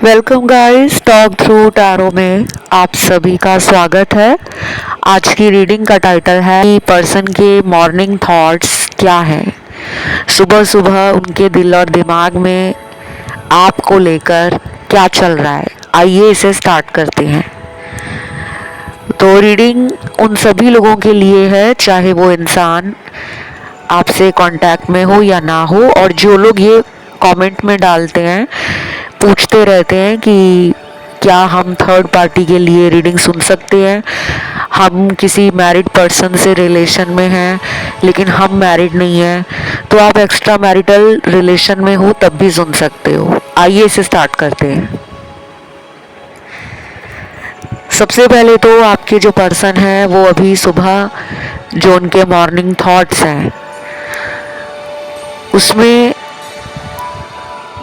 Welcome guys, talk through tarot में आप सभी का स्वागत है। आज की रीडिंग का टाइटल है कि पर्सन के मॉर्निंग थॉट्स क्या हैं। सुबह सुबह उनके दिल और दिमाग में आपको लेकर क्या चल रहा है, आइए इसे स्टार्ट करते हैं। तो रीडिंग उन सभी लोगों के लिए है, चाहे वो इंसान आपसे कांटेक्ट में हो या ना हो। और जो लोग ये कमेंट में डालते हैं, पूछते रहते हैं कि क्या हम थर्ड पार्टी के लिए रीडिंग सुन सकते हैं, हम किसी मैरिड पर्सन से रिलेशन में हैं लेकिन हम मैरिड नहीं हैं, तो आप एक्स्ट्रा मैरिटल रिलेशन में हो तब भी सुन सकते हो। आइए इसे स्टार्ट करते हैं। सबसे पहले तो आपके जो पर्सन है वो अभी सुबह जो उनके मॉर्निंग थॉट्स हैं उसमें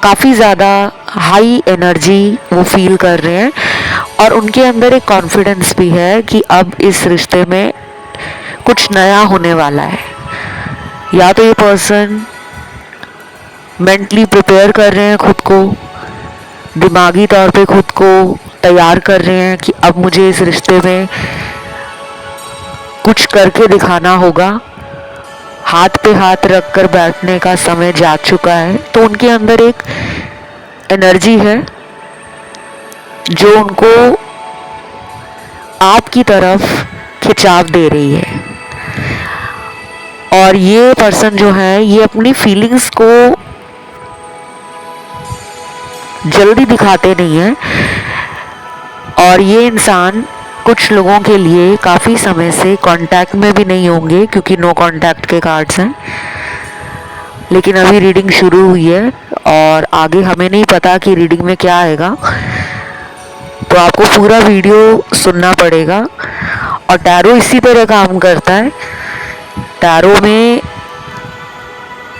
काफ़ी ज़्यादा हाई एनर्जी वो फील कर रहे हैं और उनके अंदर एक कॉन्फिडेंस भी है कि अब इस रिश्ते में कुछ नया होने वाला है। या तो ये पर्सन मेंटली प्रिपेयर कर रहे हैं खुद को, दिमागी तौर पे खुद को तैयार कर रहे हैं कि अब मुझे इस रिश्ते में कुछ करके दिखाना होगा, हाथ पे हाथ रख कर बैठने का समय जा चुका है। तो उनके अंदर एक एनर्जी है जो उनको आपकी तरफ खिंचाव दे रही है। और ये पर्सन जो है ये अपनी फीलिंग्स को जल्दी दिखाते नहीं है और ये इंसान कुछ लोगों के लिए काफ़ी समय से कांटेक्ट में भी नहीं होंगे क्योंकि नो कांटेक्ट के कार्ड्स हैं। लेकिन अभी रीडिंग शुरू हुई है और आगे हमें नहीं पता कि रीडिंग में क्या आएगा, तो आपको पूरा वीडियो सुनना पड़ेगा। और टैरो इसी तरह काम करता है। टैरो में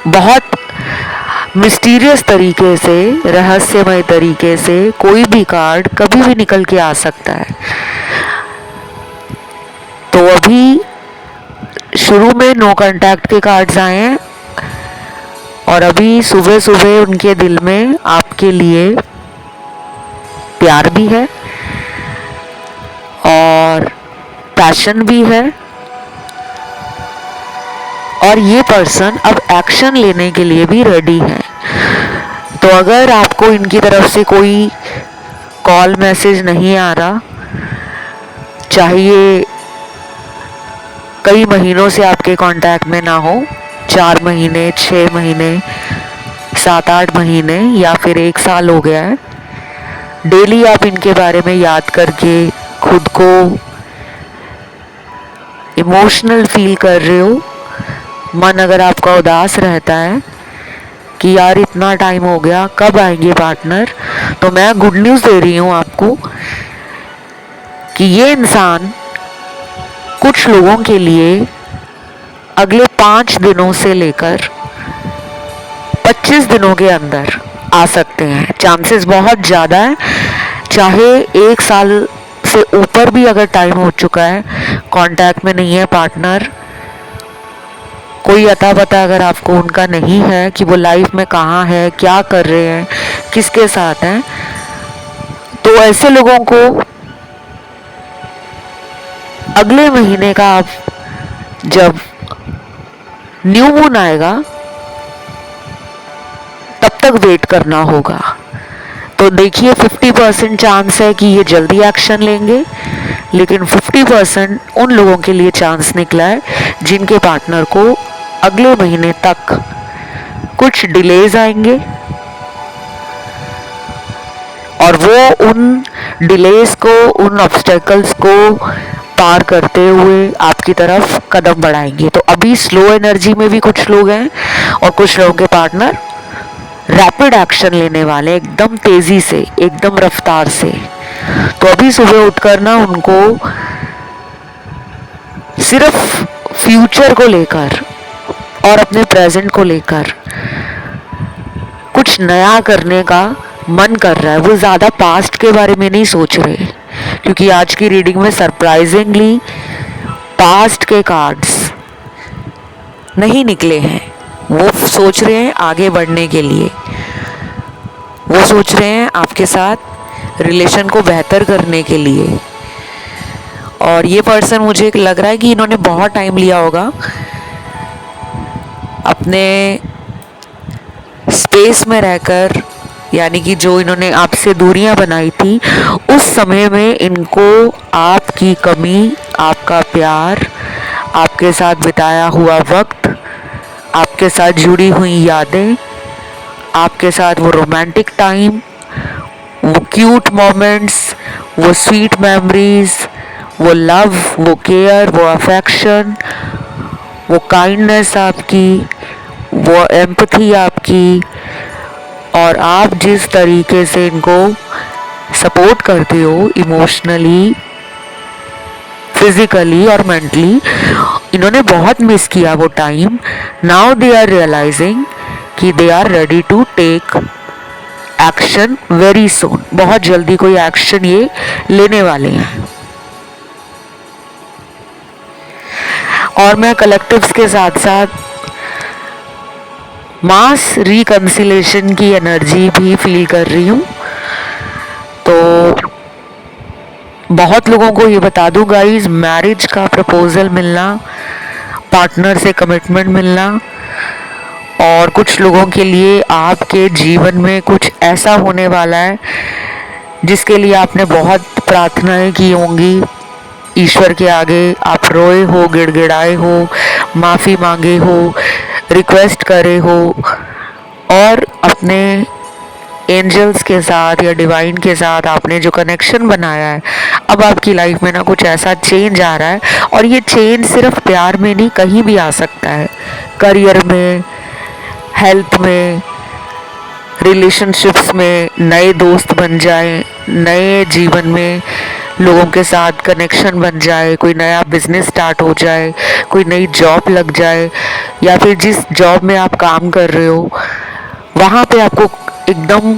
बहुत मिस्टीरियस तरीके से, रहस्यमय तरीके से कोई भी कार्ड कभी भी निकल के आ सकता है। तो अभी शुरू में नो कांटेक्ट के कार्ड्स आए हैं और अभी सुबह सुबह उनके दिल में आपके लिए प्यार भी है और पैशन भी है। और ये पर्सन अब एक्शन लेने के लिए भी रेडी है। तो अगर आपको इनकी तरफ से कोई कॉल मैसेज नहीं आ रहा, चाहे ये कई महीनों से आपके कांटेक्ट में ना हो, 4 महीने, 6 महीने, 7-8 महीने या फिर 1 साल हो गया है, डेली आप इनके बारे में याद करके खुद को इमोशनल फील कर रहे हो, मन अगर आपका उदास रहता है कि यार इतना टाइम हो गया, कब आएंगे पार्टनर, तो मैं गुड न्यूज़ दे रही हूँ आपको कि ये इंसान कुछ लोगों के लिए अगले 5 दिनों से लेकर 25 दिनों के अंदर आ सकते हैं। चांसेस बहुत ज़्यादा है, चाहे 1 साल से ऊपर भी अगर टाइम हो चुका है, कांटेक्ट में नहीं है पार्टनर, कोई अता पता अगर आपको उनका नहीं है कि वो लाइफ में कहाँ है, क्या कर रहे हैं, किसके साथ हैं, तो ऐसे लोगों को अगले महीने का आप जब न्यू मून आएगा तब तक वेट करना होगा। तो देखिए 50% चांस है कि ये जल्दी एक्शन लेंगे, लेकिन 50% उन लोगों के लिए चांस निकला है जिनके पार्टनर को अगले महीने तक कुछ डिलेज आएंगे और वो उन डिलेज को, उन ऑब्स्टेकल्स को पार करते हुए आपकी तरफ कदम बढ़ाएंगे। तो अभी स्लो एनर्जी में भी कुछ लोग हैं और कुछ लोगों के पार्टनर रैपिड एक्शन लेने वाले, एकदम तेजी से, एकदम रफ्तार से। तो अभी सुबह उठकर ना उनको सिर्फ फ्यूचर को लेकर और अपने प्रेजेंट को लेकर कुछ नया करने का मन कर रहा है। वो ज़्यादा पास्ट के बारे में नहीं सोच रहे क्योंकि आज की रीडिंग में सरप्राइजिंगली पास्ट के कार्ड्स नहीं निकले हैं। वो सोच रहे हैं आगे बढ़ने के लिए, वो सोच रहे हैं आपके साथ रिलेशन को बेहतर करने के लिए। और ये पर्सन मुझे लग रहा है कि इन्होंने बहुत टाइम लिया होगा अपने स्पेस में रहकर, यानी कि जो इन्होंने आपसे दूरियां बनाई थी उस समय में इनको आपकी कमी, आपका प्यार, आपके साथ बिताया हुआ वक्त, आपके साथ जुड़ी हुई यादें, आपके साथ वो रोमांटिक टाइम, वो क्यूट मोमेंट्स, वो स्वीट मेमोरीज, वो लव, वो केयर, वो अफेक्शन, वो काइंडनेस आपकी, वो एम्पथी आपकी, और आप जिस तरीके से इनको सपोर्ट करते हो इमोशनली, फिजिकली और मेंटली, इन्होंने बहुत मिस किया वो time. Now they are realising कि they are ready to take action very soon. बहुत जल्दी कोई एक्शन ये लेने वाले हैं। और मैं कलेक्टिव्स के साथ साथ मास रिकंसिलेशन की एनर्जी भी फील कर रही हूँ। तो बहुत लोगों को ये बता दूं गाइस, मैरिज का प्रपोजल मिलना, पार्टनर से कमिटमेंट मिलना, और कुछ लोगों के लिए आपके जीवन में कुछ ऐसा होने वाला है जिसके लिए आपने बहुत प्रार्थनाएं की होंगी ईश्वर के आगे। आप रोए हो, गिड़गिड़ाए हो, माफ़ी मांगे हो, रिक्वेस्ट करे हो, और अपने एंजल्स के साथ या डिवाइन के साथ आपने जो कनेक्शन बनाया है, अब आपकी लाइफ में ना कुछ ऐसा चेंज आ रहा है। और ये चेंज सिर्फ प्यार में नहीं, कहीं भी आ सकता है। करियर में, हेल्थ में, रिलेशनशिप्स में नए दोस्त बन जाए, नए जीवन में लोगों के साथ कनेक्शन बन जाए, कोई नया बिजनेस स्टार्ट हो जाए, कोई नई जॉब लग जाए, या फिर जिस जॉब में आप काम कर रहे हो वहाँ पे आपको एकदम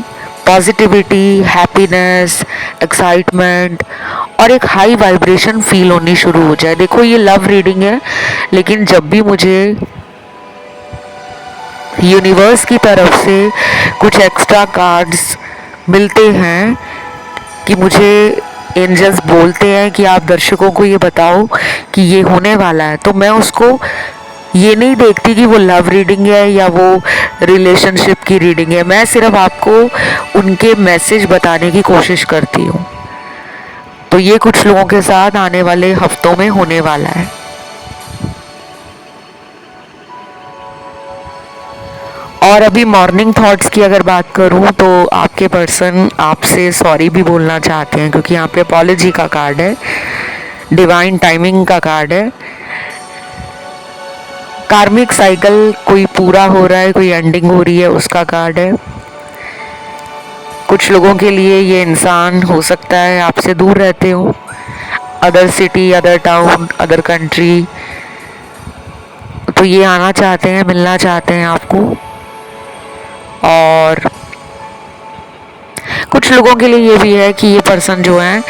पॉजिटिविटी, हैप्पीनेस, एक्साइटमेंट और एक हाई वाइब्रेशन फील होनी शुरू हो जाए। देखो ये लव रीडिंग है, लेकिन जब भी मुझे यूनिवर्स की तरफ से कुछ एक्स्ट्रा कार्ड्स मिलते हैं कि मुझे एंजल्स बोलते हैं कि आप दर्शकों को ये बताओ कि ये होने वाला है, तो मैं उसको ये नहीं देखती कि वो लव रीडिंग है या वो रिलेशनशिप की रीडिंग है। मैं सिर्फ आपको उनके मैसेज बताने की कोशिश करती हूँ। तो ये कुछ लोगों के साथ आने वाले हफ्तों में होने वाला है। और अभी मॉर्निंग थॉट्स की अगर बात करूं तो आपके पर्सन आपसे सॉरी भी बोलना चाहते हैं, क्योंकि यहाँ पे अपॉलॉजी का कार्ड है, डिवाइन टाइमिंग का कार्ड है। कार्मिक साइकिल कोई पूरा हो रहा है, कोई एंडिंग हो रही है, उसका कार्ड है। कुछ लोगों के लिए ये इंसान हो सकता है आपसे दूर रहते हो, other city, other town, other country, तो ये आना चाहते हैं, मिलना चाहते हैं आपको। और कुछ लोगों के लिए ये भी है कि ये पर्सन जो है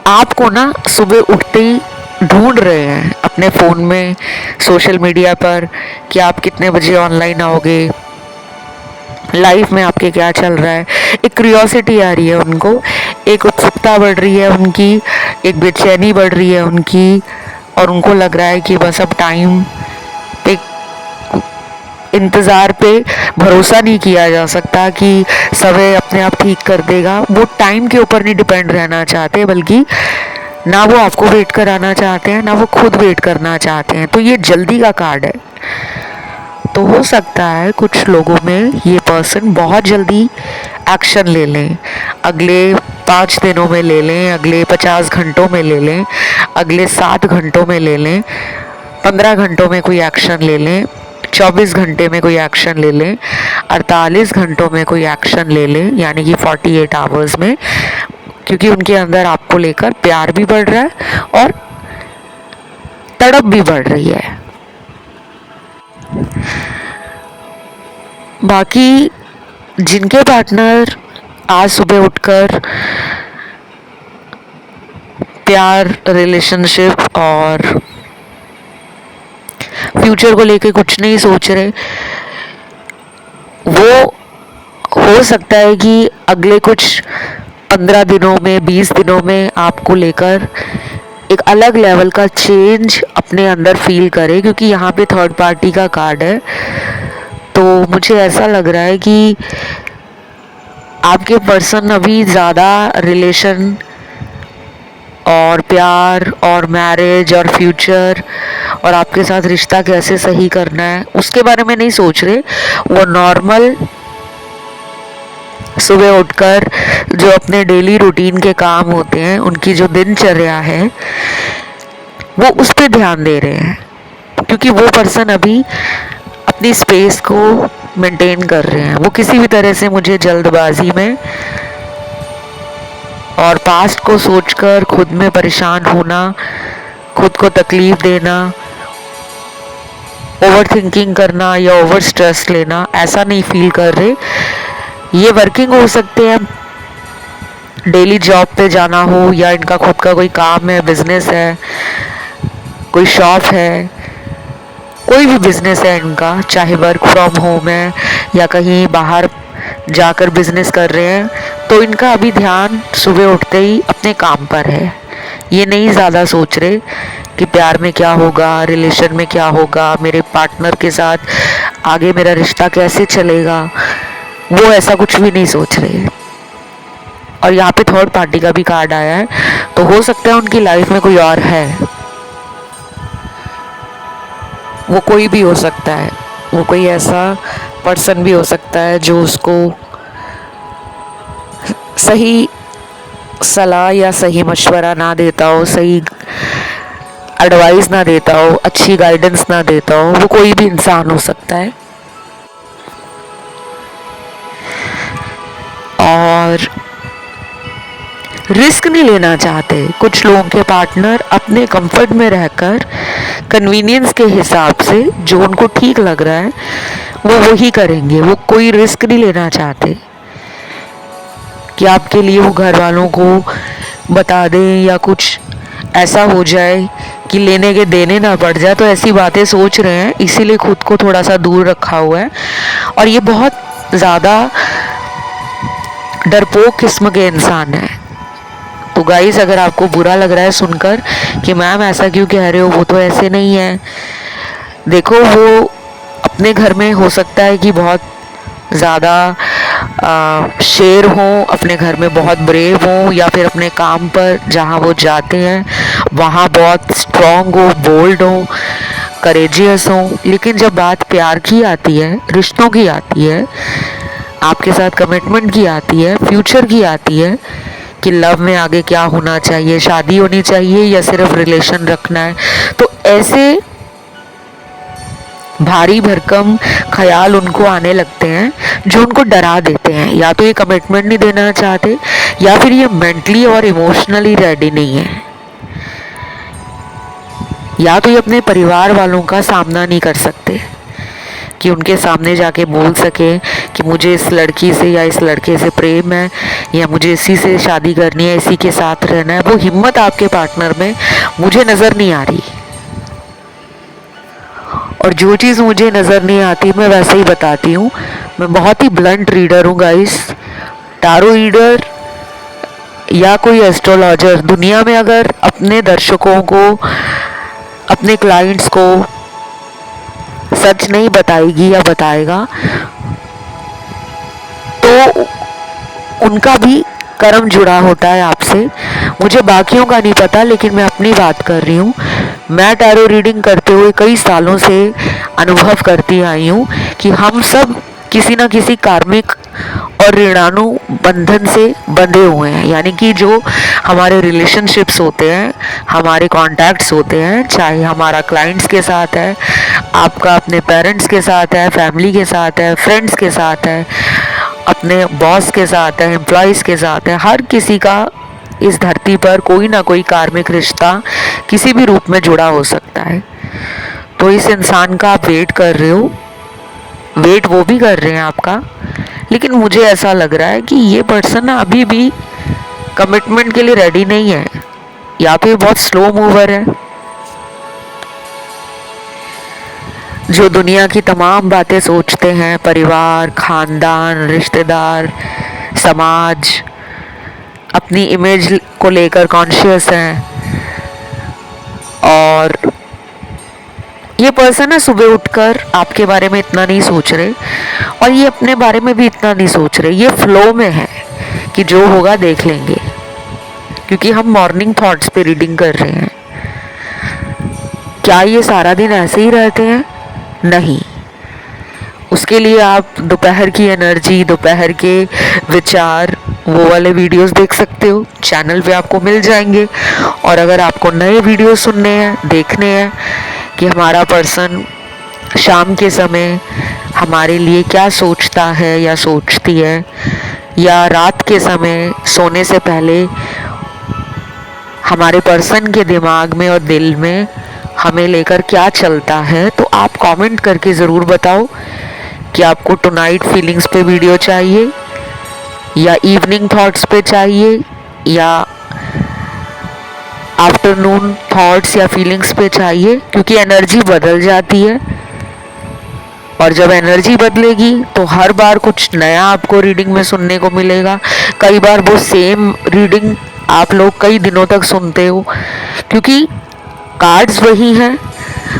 आपको ना सुबह उठते ही ढूंढ रहे हैं अपने फ़ोन में, सोशल मीडिया पर, कि आप कितने बजे ऑनलाइन आओगे, लाइफ में आपके क्या चल रहा है। एक क्यूरियोसिटी आ रही है उनको, एक उत्सुकता बढ़ रही है उनकी, एक बेचैनी बढ़ रही है उनकी, और उनको लग रहा है कि बस अब टाइम पे, इंतज़ार पे भरोसा नहीं किया जा सकता कि समय अपने आप ठीक कर देगा। वो टाइम के ऊपर नहीं डिपेंड रहना चाहते, बल्कि ना वो आपको वेट कराना चाहते हैं, ना वो खुद वेट करना चाहते हैं। तो ये जल्दी का कार्ड है। तो हो सकता है कुछ लोगों में ये पर्सन बहुत जल्दी एक्शन ले लें, अगले 5 दिनों में ले लें, अगले 50 घंटों में ले लें, अगले 7 घंटों में ले लें, 15 घंटों में कोई एक्शन ले लें, 24 घंटे में कोई एक्शन ले लें, 48 घंटों में कोई एक्शन ले लें, यानी कि 48 आवर्स में, क्योंकि उनके अंदर आपको लेकर प्यार भी बढ़ रहा है और तड़प भी बढ़ रही है। बाकी जिनके पार्टनर आज सुबह उठकर प्यार, रिलेशनशिप और फ्यूचर को लेके कुछ नहीं सोच रहे, वो हो सकता है कि अगले कुछ 15 दिनों में, 20 दिनों में आपको लेकर एक अलग लेवल का चेंज अपने अंदर फील करे, क्योंकि यहाँ पे थर्ड पार्टी का कार्ड है। तो मुझे ऐसा लग रहा है कि आपके पर्सन अभी ज़्यादा रिलेशन और प्यार और मैरिज और फ्यूचर और आपके साथ रिश्ता कैसे सही करना है उसके बारे में नहीं सोच रहे। वो नॉर्मल सुबह उठकर जो अपने डेली रूटीन के काम होते हैं, उनकी जो दिनचर्या है, वो उस पर ध्यान दे रहे हैं, क्योंकि वो पर्सन अभी अपनी स्पेस को मेंटेन कर रहे हैं। वो किसी भी तरह से मुझे जल्दबाजी में और पास्ट को सोचकर खुद में परेशान होना, खुद को तकलीफ देना, ओवर थिंकिंग करना या ओवर स्ट्रेस लेना, ऐसा नहीं फील कर रहे। ये वर्किंग हो सकते हैं, डेली जॉब पे जाना हो, या इनका खुद का कोई काम है, बिजनेस है, कोई शॉप है, कोई भी बिजनेस है इनका, चाहे वर्क फ्रॉम होम है या कहीं बाहर जाकर बिजनेस कर रहे हैं, तो इनका अभी ध्यान सुबह उठते ही अपने काम पर है। ये नहीं ज़्यादा सोच रहे कि प्यार में क्या होगा, रिलेशन में क्या होगा, मेरे पार्टनर के साथ आगे मेरा रिश्ता कैसे चलेगा, वो ऐसा कुछ भी नहीं सोच रहे। और यहाँ पे थर्ड पार्टी का भी कार्ड आया है, तो हो सकता है उनकी लाइफ में कोई और है। वो कोई भी हो सकता है, वो कोई ऐसा पर्सन भी हो सकता है जो उसको सही सलाह या सही मशवरा ना देता हो, सही एडवाइस ना देता हो, अच्छी गाइडेंस ना देता हो। वो कोई भी इंसान हो सकता है। और रिस्क नहीं लेना चाहते कुछ लोगों के पार्टनर, अपने कंफर्ट में रहकर कन्वीनियंस के हिसाब से जो उनको ठीक लग रहा है वो वही करेंगे। वो कोई रिस्क नहीं लेना चाहते कि आपके लिए वो घर वालों को बता दें या कुछ ऐसा हो जाए कि लेने के देने ना पड़ जाए। तो ऐसी बातें सोच रहे हैं, इसीलिए खुद को थोड़ा सा दूर रखा हुआ है। और ये बहुत ज़्यादा डरपोक किस्म के इंसान है। तो गाइस, अगर आपको बुरा लग रहा है सुनकर कि मैम ऐसा क्यों कह रहे हो, वो तो ऐसे नहीं है। देखो, वो अपने घर में हो सकता है कि बहुत ज़्यादा शेर हों, अपने घर में बहुत ब्रेव हों, या फिर अपने काम पर जहाँ वो जाते हैं वहाँ बहुत स्ट्रॉन्ग हो, बोल्ड हो, करेजियस हो। लेकिन जब बात प्यार की आती है, रिश्तों की आती है, आपके साथ कमिटमेंट की आती है, फ्यूचर की आती है कि लव में आगे क्या होना चाहिए, शादी होनी चाहिए या सिर्फ रिलेशन रखना है, तो ऐसे भारी भरकम ख्याल उनको आने लगते हैं जो उनको डरा देते हैं। या तो ये कमिटमेंट नहीं देना चाहते, या फिर ये मेंटली और इमोशनली रेडी नहीं है, या तो ये अपने परिवार वालों का सामना नहीं कर सकते कि उनके सामने जाके बोल सके कि मुझे इस लड़की से या इस लड़के से प्रेम है, या मुझे इसी से शादी करनी है, इसी के साथ रहना है। वो हिम्मत आपके पार्टनर में मुझे नज़र नहीं आ रही। और जो चीज़ मुझे नज़र नहीं आती मैं वैसे ही बताती हूँ। मैं बहुत ही ब्लंट रीडर हूँ गाइस। टारो रीडर या कोई एस्ट्रोलॉजर दुनिया में अगर अपने दर्शकों को, अपने क्लाइंट्स को सच नहीं बताएगी या बताएगा, तो उनका भी कर्म जुड़ा होता है आपसे। मुझे बाकियों का नहीं पता, लेकिन मैं अपनी बात कर रही हूँ। मैं टैरो रीडिंग करते हुए कई सालों से अनुभव करती आई हूँ कि हम सब किसी न किसी कार्मिक और ऋणानु बंधन से बंधे हुए हैं। यानी कि जो हमारे रिलेशनशिप्स होते हैं, हमारे कॉन्टैक्ट्स होते हैं, चाहे हमारा क्लाइंट्स के साथ है, आपका अपने पेरेंट्स के साथ है, फैमिली के साथ है, फ्रेंड्स के साथ है, अपने बॉस के साथ है, एम्प्लॉयज़ के साथ है, हर किसी का इस धरती पर कोई ना कोई कार्मिक रिश्ता किसी भी रूप में जुड़ा हो सकता है। तो इस इंसान का आप वेट कर रहे हो, वेट वो भी कर रहे हैं आपका, लेकिन मुझे ऐसा लग रहा है कि ये पर्सन अभी भी कमिटमेंट के लिए रेडी नहीं है, या फिर बहुत स्लो मूवर है। जो दुनिया की तमाम बातें सोचते हैं, परिवार, खानदान, रिश्तेदार, समाज, अपनी इमेज को लेकर कॉन्शियस हैं। और ये पर्सन है सुबह उठकर आपके बारे में इतना नहीं सोच रहे और ये अपने बारे में भी इतना नहीं सोच रहे। ये फ्लो में है कि जो होगा देख लेंगे, क्योंकि हम मॉर्निंग थॉट्स पे रीडिंग कर रहे हैं। क्या ये सारा दिन ऐसे ही रहते हैं? नहीं। उसके लिए आप दोपहर की एनर्जी, दोपहर के विचार, वो वाले वीडियोस देख सकते हो, चैनल पे आपको मिल जाएंगे। और अगर आपको नए वीडियो सुनने हैं, देखने हैं कि हमारा पर्सन शाम के समय हमारे लिए क्या सोचता है या सोचती है, या रात के समय सोने से पहले हमारे पर्सन के दिमाग में और दिल में हमें लेकर क्या चलता है, तो आप कमेंट करके ज़रूर बताओ कि आपको टुनाइट फीलिंग्स पे वीडियो चाहिए या इवनिंग थॉट्स पे चाहिए या आफ्टरनून थॉट्स या फीलिंग्स पे चाहिए, क्योंकि एनर्जी बदल जाती है। और जब एनर्जी बदलेगी तो हर बार कुछ नया आपको रीडिंग में सुनने को मिलेगा। कई बार वो सेम रीडिंग आप लोग कई दिनों तक सुनते हो, क्योंकि कार्ड्स वही हैं।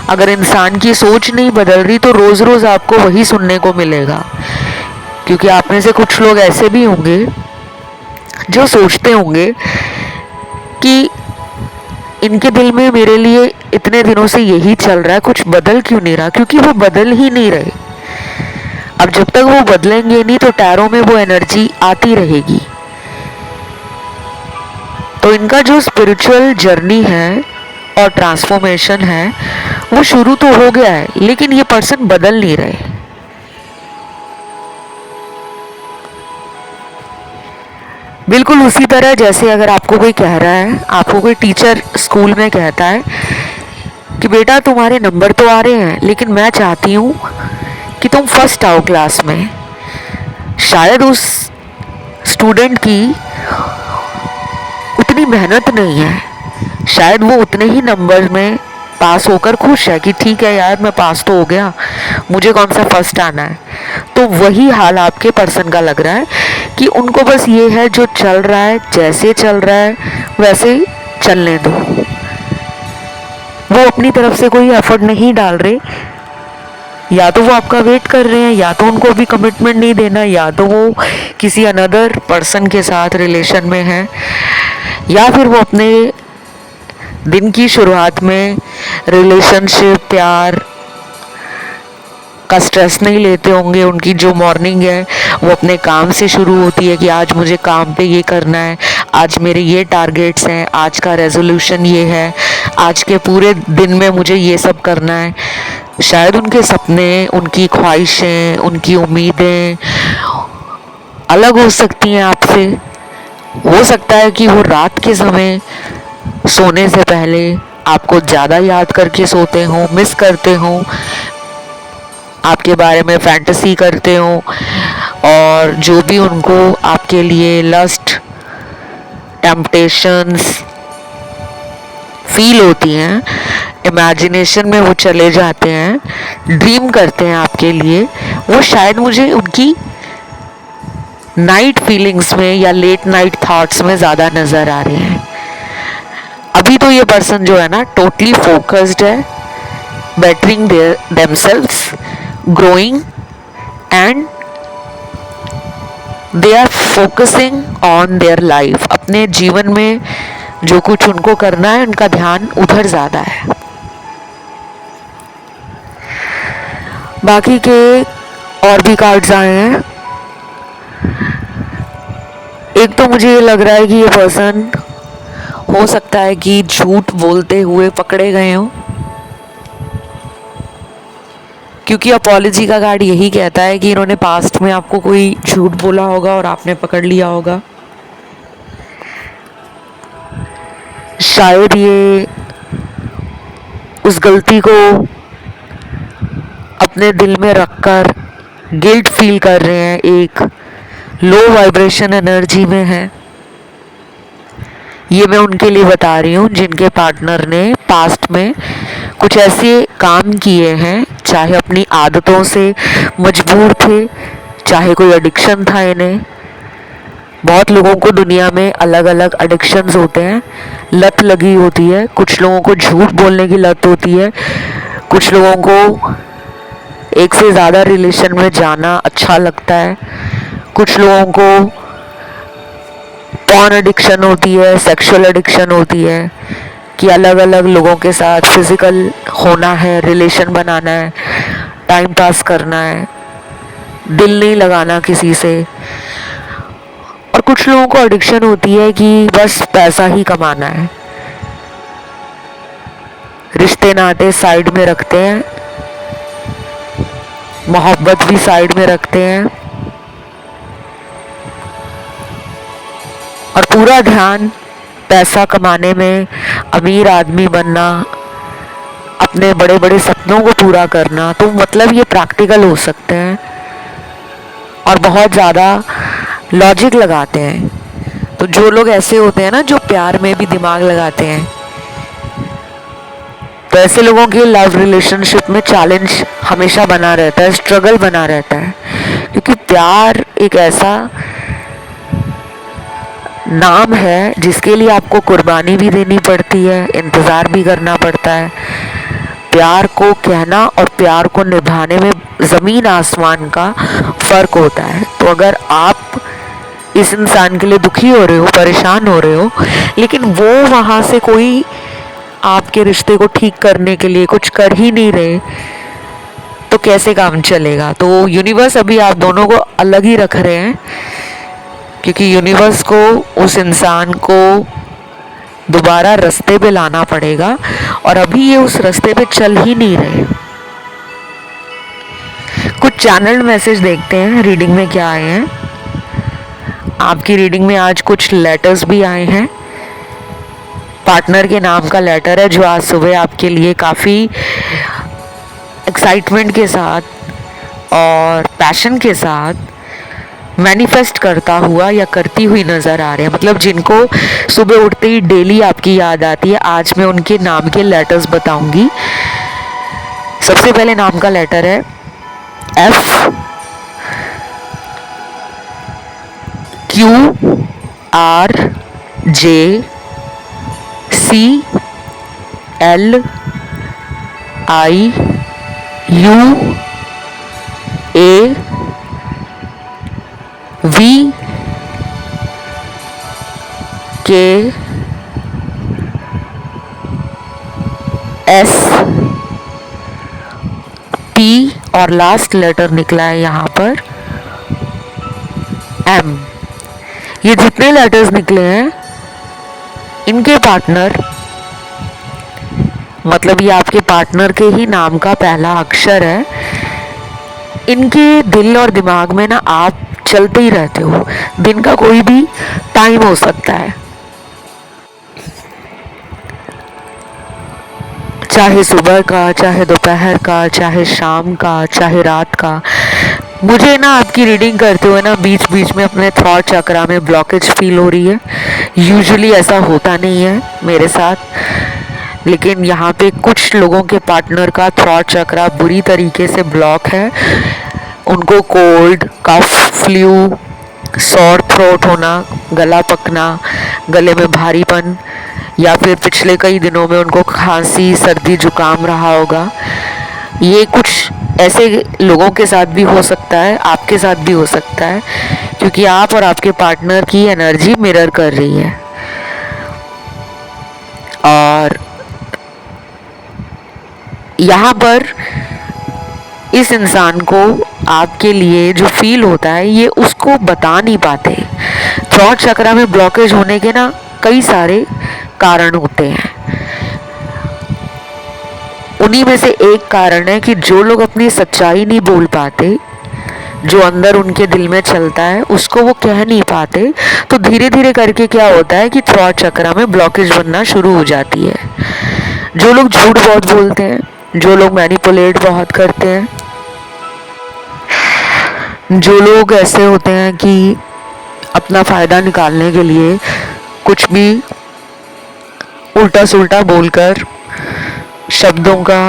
अगर इंसान की सोच नहीं बदल रही तो रोज़ रोज़ आपको वही सुनने को मिलेगा। क्योंकि आप में से कुछ लोग ऐसे भी होंगे जो सोचते होंगे कि इनके दिल में मेरे लिए इतने दिनों से यही चल रहा है, कुछ बदल क्यों नहीं रहा? क्योंकि वो बदल ही नहीं रहे। अब जब तक वो बदलेंगे नहीं तो टैरो में वो एनर्जी आती रहेगी। तो इनका जो स्पिरिचुअल जर्नी है और ट्रांसफॉर्मेशन है वो शुरू तो हो गया है, लेकिन ये पर्सन बदल नहीं रहे। बिल्कुल उसी तरह जैसे अगर आपको कोई कह रहा है, आपको कोई टीचर स्कूल में कहता है कि बेटा तुम्हारे नंबर तो आ रहे हैं लेकिन मैं चाहती हूँ कि तुम फर्स्ट आओ क्लास में। शायद उस स्टूडेंट की उतनी मेहनत नहीं है, शायद वो उतने ही नंबर में पास होकर खुश है कि ठीक है यार मैं पास तो हो गया, मुझे कौन सा फर्स्ट आना है। तो वही हाल आपके पर्सन का लग रहा है कि उनको बस ये है जो चल रहा है, जैसे चल रहा है वैसे ही चलने दो। वो अपनी तरफ से कोई एफर्ट नहीं डाल रहे। या तो वो आपका वेट कर रहे हैं, या तो उनको अभी कमिटमेंट नहीं देना, या तो वो किसी अनदर पर्सन के साथ रिलेशन में है, या फिर वो अपने दिन की शुरुआत में रिलेशनशिप, प्यार का स्ट्रेस नहीं लेते होंगे। उनकी जो मॉर्निंग है वो अपने काम से शुरू होती है कि आज मुझे काम पे ये करना है, आज मेरे ये टारगेट्स हैं, आज का रेजोल्यूशन ये है, आज के पूरे दिन में मुझे ये सब करना है। शायद उनके सपने, उनकी ख्वाहिशें, उनकी उम्मीदें अलग हो सकती हैं आपसे। हो सकता है कि वो रात के समय सोने से पहले आपको ज़्यादा याद करके सोते हों, मिस करते हों, आपके बारे में फैंटेसी करते हों, और जो भी उनको आपके लिए लस्ट, टेम्पटेशंस फील होती हैं, इमेजिनेशन में वो चले जाते हैं, ड्रीम करते हैं आपके लिए, वो शायद मुझे उनकी नाइट फीलिंग्स में या लेट नाइट थॉट्स में ज़्यादा नज़र आ रहे हैं। अभी तो ये पर्सन जो है ना टोटली फोकस्ड है, bettering themselves, growing, and they are focusing on their life. अपने जीवन में जो कुछ उनको करना है उनका ध्यान उधर ज़्यादा है। बाकी के और भी कार्ड्स आए हैं। एक तो मुझे ये लग रहा है कि ये पर्सन हो सकता है कि झूठ बोलते हुए पकड़े गए हों, क्योंकि अपॉलॉजी का कार्ड यही कहता है कि इन्होंने पास्ट में आपको कोई झूठ बोला होगा और आपने पकड़ लिया होगा। शायद ये उस गलती को अपने दिल में रखकर गिल्ट फील कर रहे हैं, एक लो वाइब्रेशन एनर्जी में है, ये मैं उनके लिए बता रही हूँ जिनके पार्टनर ने पास्ट में कुछ ऐसे काम किए हैं, चाहे अपनी आदतों से मजबूर थे, चाहे कोई एडिक्शन था इन्हें। बहुत लोगों को दुनिया में अलग अलग एडिक्शंस होते हैं, लत लगी होती है। कुछ लोगों को झूठ बोलने की लत होती है, कुछ लोगों को एक से ज़्यादा रिलेशन में जाना अच्छा लगता है, कुछ लोगों को पॉर्न एडिक्शन होती है, सेक्सुअल एडिक्शन होती है कि अलग अलग लोगों के साथ फिजिकल होना है, रिलेशन बनाना है, टाइम पास करना है, दिल नहीं लगाना किसी से। और कुछ लोगों को एडिक्शन होती है कि बस पैसा ही कमाना है, रिश्ते नाते साइड में रखते हैं, मोहब्बत भी साइड में रखते हैं और पूरा ध्यान पैसा कमाने में, अमीर आदमी बनना, अपने बड़े बड़े सपनों को पूरा करना। तो मतलब ये प्रैक्टिकल हो सकते हैं और बहुत ज़्यादा लॉजिक लगाते हैं। तो जो लोग ऐसे होते हैं ना, जो प्यार में भी दिमाग लगाते हैं, तो ऐसे लोगों के लव रिलेशनशिप में चैलेंज हमेशा बना रहता है, स्ट्रगल बना रहता है, क्योंकि प्यार एक ऐसा नाम है जिसके लिए आपको कुर्बानी भी देनी पड़ती है, इंतज़ार भी करना पड़ता है। प्यार को कहना और प्यार को निभाने में ज़मीन आसमान का फ़र्क होता है। तो अगर आप इस इंसान के लिए दुखी हो रहे हो, परेशान हो रहे हो, लेकिन वो वहाँ से कोई आपके रिश्ते को ठीक करने के लिए कुछ कर ही नहीं रहे, तो कैसे काम चलेगा। तो यूनिवर्स अभी आप दोनों को अलग ही रख रहे हैं, क्योंकि यूनिवर्स को उस इंसान को दोबारा रास्ते पे लाना पड़ेगा और अभी ये उस रास्ते पे चल ही नहीं रहे। कुछ चैनल मैसेज देखते हैं रीडिंग में क्या आए हैं। आपकी रीडिंग में आज कुछ लेटर्स भी आए हैं। पार्टनर के नाम का लेटर है जो आज सुबह आपके लिए काफ़ी एक्साइटमेंट के साथ और पैशन के साथ मैनिफेस्ट करता हुआ या करती हुई नज़र आ रहे हैं। मतलब जिनको सुबह उठते ही डेली आपकी याद आती है, आज मैं उनके नाम के लेटर्स बताऊंगी। सबसे पहले नाम का लेटर है F Q R J C L I U A V K S T और लास्ट लेटर निकला है यहाँ पर M। ये जितने लेटर्स निकले हैं इनके पार्टनर, मतलब ये आपके पार्टनर के ही नाम का पहला अक्षर है। इनके दिल और दिमाग में ना आप चलते ही रहते हो। दिन का कोई भी टाइम हो सकता है, चाहे सुबह का, चाहे दोपहर का, चाहे शाम का, चाहे रात का। मुझे ना आपकी रीडिंग करते हुए ना बीच बीच में अपने थॉट चक्रा में ब्लॉकेज फील हो रही है। यूजुअली ऐसा होता नहीं है मेरे साथ, लेकिन यहाँ पे कुछ लोगों के पार्टनर का थॉट चक्रा बुरी तरीके से ब्लॉक है। उनको कोल्ड, कफ, फ्लू, सॉर थ्रोट होना, गला पकना, गले में भारीपन, या फिर पिछले कई दिनों में उनको खांसी, सर्दी, जुकाम रहा होगा। ये कुछ ऐसे लोगों के साथ भी हो सकता है, आपके साथ भी हो सकता है, क्योंकि आप और आपके पार्टनर की एनर्जी मिरर कर रही है। और यहाँ पर इस इंसान को आपके लिए जो फील होता है ये उसको बता नहीं पाते। थ्रॉट चक्रा में ब्लॉकेज होने के ना कई सारे कारण होते हैं। उन्हीं में से एक कारण है कि जो लोग अपनी सच्चाई नहीं बोल पाते, जो अंदर उनके दिल में चलता है उसको वो कह नहीं पाते, तो धीरे धीरे करके क्या होता है कि थ्रॉट चक्रा में ब्लॉकेज बनना शुरू हो जाती है। जो लोग झूठ बहुत बोलते हैं, जो लोग मैनिपुलेट बहुत करते हैं, जो लोग ऐसे होते हैं कि अपना फ़ायदा निकालने के लिए कुछ भी उल्टा सुल्टा बोलकर, शब्दों का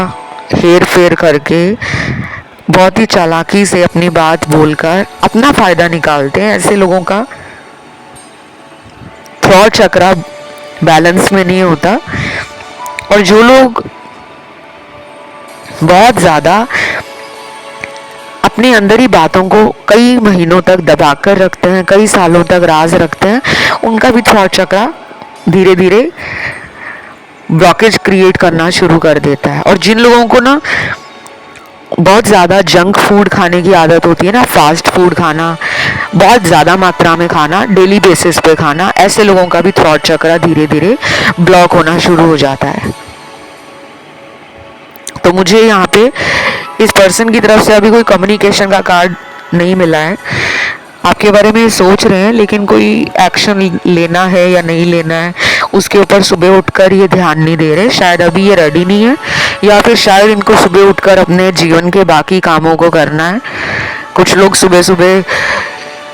हेर फेर करके, बहुत ही चालाकी से अपनी बात बोलकर अपना फायदा निकालते हैं। ऐसे लोगों का थॉट चक्रा बैलेंस में नहीं होता। और जो लोग बहुत ज़्यादा अपने अंदर ही बातों को कई महीनों तक दबाकर रखते हैं, कई सालों तक राज रखते हैं, उनका भी थॉट चक्रा धीरे धीरे ब्लॉकेज क्रिएट करना शुरू कर देता है। और जिन लोगों को ना बहुत ज़्यादा जंक फूड खाने की आदत होती है ना, फास्ट फूड खाना, बहुत ज़्यादा मात्रा में खाना, डेली बेसिस पे खाना, ऐसे लोगों का भी थॉट चक्रा धीरे धीरे ब्लॉक होना शुरू हो जाता है। तो मुझे यहाँ पे इस पर्सन की तरफ से अभी कोई कम्युनिकेशन का कार्ड नहीं मिला है। आपके बारे में सोच रहे हैं, लेकिन कोई एक्शन लेना है या नहीं लेना है उसके ऊपर सुबह उठकर ये ध्यान नहीं दे रहे। शायद अभी ये रेडी नहीं है, या फिर शायद इनको सुबह उठकर अपने जीवन के बाकी कामों को करना है। कुछ लोग सुबह सुबह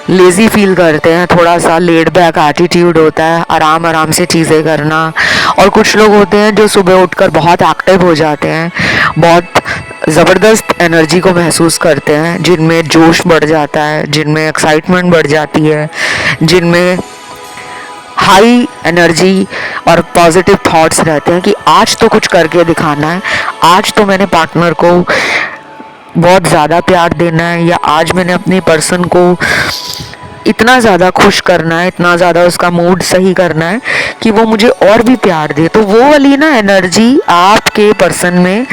लेज़ी फील करते हैं, थोड़ा सा लेड बैक एटीट्यूड होता है, आराम आराम से चीज़ें करना। और कुछ लोग होते हैं जो सुबह उठकर बहुत एक्टिव हो जाते हैं, बहुत ज़बरदस्त एनर्जी को महसूस करते हैं, जिनमें जोश बढ़ जाता है, जिनमें एक्साइटमेंट बढ़ जाती है, जिनमें हाई एनर्जी और पॉजिटिव थॉट्स रहते हैं कि आज तो कुछ करके दिखाना है, आज तो मैंने पार्टनर को बहुत ज़्यादा प्यार देना है, या आज मैंने अपने पर्सन को इतना ज़्यादा खुश करना है, इतना ज़्यादा उसका मूड सही करना है कि वो मुझे और भी प्यार दे। तो वो वाली ना एनर्जी आपके पर्सन में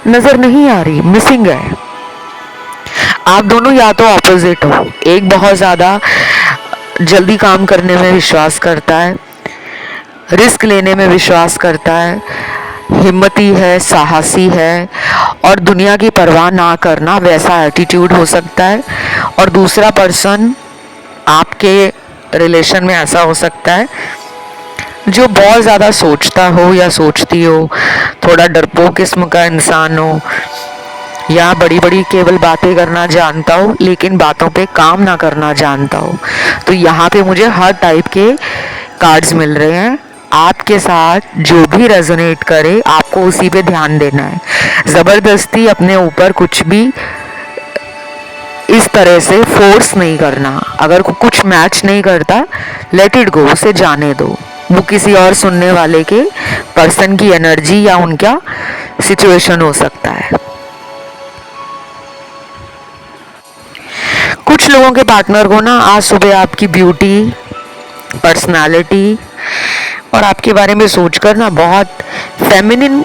नज़र नहीं आ रही, मिसिंग है। आप दोनों या तो ऑपोजिट हो। एक बहुत ज़्यादा जल्दी काम करने में विश्वास करता है, रिस्क लेने में विश्वास करता है, हिम्मती है, साहसी है और दुनिया की परवाह ना करना, वैसा एटीट्यूड हो सकता है। और दूसरा पर्सन आपके रिलेशन में ऐसा हो सकता है जो बहुत ज़्यादा सोचता हो या सोचती हो, थोड़ा डरपोक किस्म का इंसान हो, या बड़ी बड़ी केवल बातें करना जानता हो लेकिन बातों पे काम ना करना जानता हो। तो यहाँ पे मुझे हर टाइप के कार्ड्स मिल रहे हैं। आपके साथ जो भी रेजोनेट करे आपको उसी पे ध्यान देना है। ज़बरदस्ती अपने ऊपर कुछ भी इस तरह से फोर्स नहीं करना। अगर कुछ मैच नहीं करता, लेट इट गो, उसे जाने दो। वो किसी और सुनने वाले के पर्सन की एनर्जी या उनका सिचुएशन हो सकता है। कुछ लोगों के पार्टनर को ना आज सुबह आपकी ब्यूटी, पर्सनालिटी और आपके बारे में सोचकर ना बहुत फेमिनिन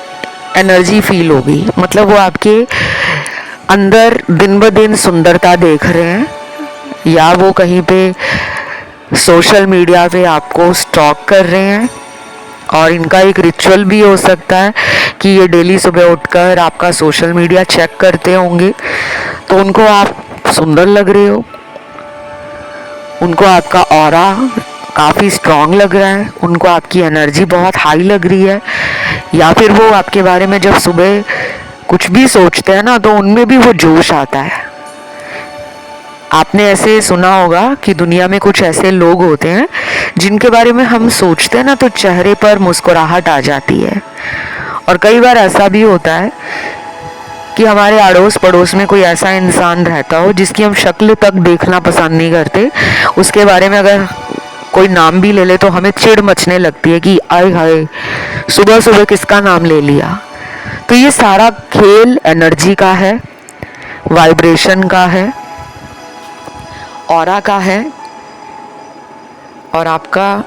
एनर्जी फील होगी। मतलब वो आपके अंदर दिन ब दिन सुंदरता देख रहे हैं, या वो कहीं पे सोशल मीडिया पे आपको स्टॉक कर रहे हैं। और इनका एक रिचुअल भी हो सकता है कि ये डेली सुबह उठकर आपका सोशल मीडिया चेक करते होंगे, तो उनको आप सुंदर लग रहे हो, उनको आपका ऑरा काफ़ी स्ट्रॉन्ग लग रहा है, उनको आपकी एनर्जी बहुत हाई लग रही है। या फिर वो आपके बारे में जब सुबह कुछ भी सोचते हैं ना, तो उनमें भी वो जोश आता है। आपने ऐसे सुना होगा कि दुनिया में कुछ ऐसे लोग होते हैं जिनके बारे में हम सोचते हैं ना, तो चेहरे पर मुस्कुराहट आ जाती है। और कई बार ऐसा भी होता है कि हमारे अड़ोस पड़ोस में कोई ऐसा इंसान रहता हो जिसकी हम शक्ल तक देखना पसंद नहीं करते, उसके बारे में अगर कोई नाम भी ले ले तो हमें चिढ़ मचने लगती है कि आय हाय, सुबह सुबह किसका नाम ले लिया। तो ये सारा खेल एनर्जी का है, वाइब्रेशन का है, ऑरा का है, और आपका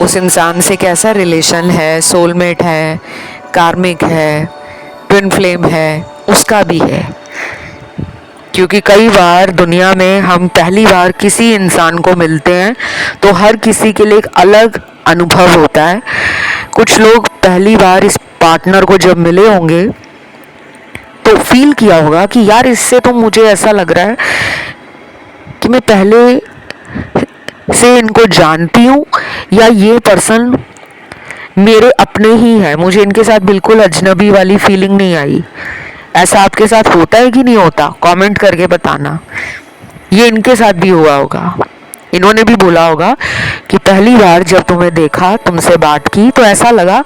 उस इंसान से कैसा रिलेशन है, सोलमेट है, कार्मिक है, ट्विन फ्लेम है, उसका भी है। क्योंकि कई बार दुनिया में हम पहली बार किसी इंसान को मिलते हैं तो हर किसी के लिए एक अलग अनुभव होता है। कुछ लोग पहली बार इस पार्टनर को जब मिले होंगे तो फील किया होगा कि यार इससे तो मुझे ऐसा लग रहा है कि मैं पहले से इनको जानती हूँ, या ये पर्सन मेरे अपने ही है, मुझे इनके साथ बिल्कुल अजनबी वाली फीलिंग नहीं आई। ऐसा आपके साथ होता है कि नहीं होता? कमेंट करके बताना। ये इनके साथ भी हुआ होगा। इन्होंने भी बोला होगा कि पहली बार जब तुम्हें देखा, तुमसे बात की, तो ऐसा लगा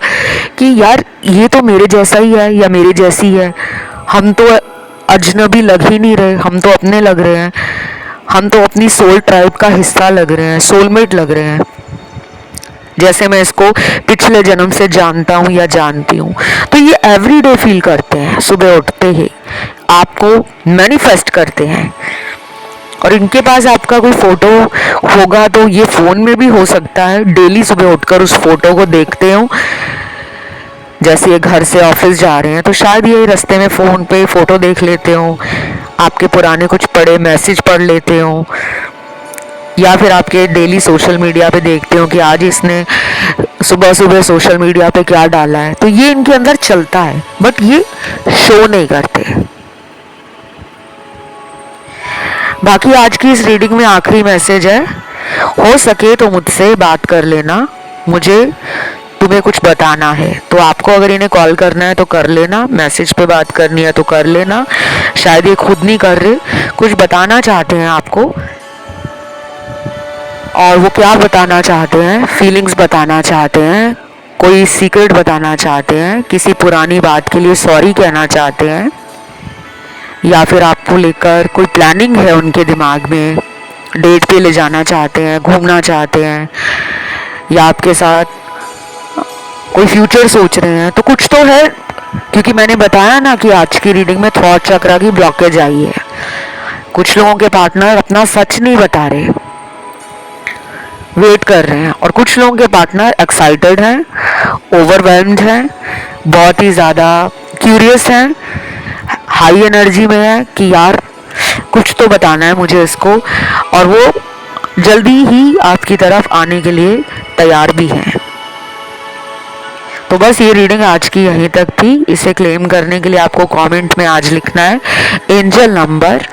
कि यार ये तो मेरे जैसा ही है या मेरी जैसी है, हम तो अजनबी लग ही नहीं रहे, हम तो अपने लग रहे हैं, हम तो अपनी सोल ट्राइब का हिस्सा लग रहे हैं, सोलमेट लग रहे हैं, जैसे मैं इसको पिछले जन्म से जानता हूँ या जानती हूँ। तो ये एवरीडे फील करते हैं, सुबह उठते ही आपको मैनिफेस्ट करते हैं। और इनके पास आपका कोई फोटो होगा तो ये फोन में भी हो सकता है, डेली सुबह उठकर उस फोटो को देखते हो। जैसे ये घर से ऑफिस जा रहे हैं तो शायद ये रास्ते में फोन पे फोटो देख लेते हो, आपके पुराने कुछ पढ़े मैसेज पढ़ लेते हो, या फिर आपके डेली सोशल मीडिया पे देखते हो कि आज इसने सुबह सुबह सोशल मीडिया पे क्या डाला है। तो ये इनके अंदर चलता है, बट ये शो नहीं करते। बाकी आज की इस रीडिंग में आखिरी मैसेज है, हो सके तो मुझसे बात कर लेना, मुझे तुम्हें कुछ बताना है। तो आपको अगर इन्हें कॉल करना है तो कर लेना, मैसेज पे बात करनी है तो कर लेना। शायद ये खुद नहीं कर रहे, कुछ बताना चाहते हैं आपको। और वो क्या बताना चाहते हैं? फीलिंग्स बताना चाहते हैं, कोई सीक्रेट बताना चाहते हैं, किसी पुरानी बात के लिए सॉरी कहना चाहते हैं, या फिर आपको लेकर कोई प्लानिंग है उनके दिमाग में, डेट पे ले जाना चाहते हैं, घूमना चाहते हैं, या आपके साथ कोई फ्यूचर सोच रहे हैं। तो कुछ तो है, क्योंकि मैंने बताया ना कि आज की रीडिंग में थॉट चक्र की ब्लॉकेज आई है। कुछ लोगों के पार्टनर अपना सच नहीं बता रहे, वेट कर रहे हैं, और कुछ लोगों के पार्टनर एक्साइटेड हैं, ओवरवेल्म्ड हैं, बहुत ही ज़्यादा क्यूरियस हैं, हाई एनर्जी में है कि यार कुछ तो बताना है मुझे इसको, और वो जल्दी ही आपकी तरफ आने के लिए तैयार भी हैं। तो बस ये रीडिंग आज की यहीं तक थी। इसे क्लेम करने के लिए आपको कमेंट में आज लिखना है एंजल नंबर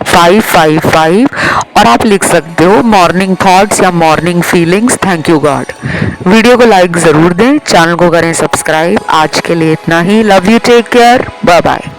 555, और आप लिख सकते हो मॉर्निंग थॉट्स या morning feelings, thank you God. Video को लाइक ज़रूर दें, चैनल को करें सब्सक्राइब। आज के लिए इतना ही, love you, take care, bye bye.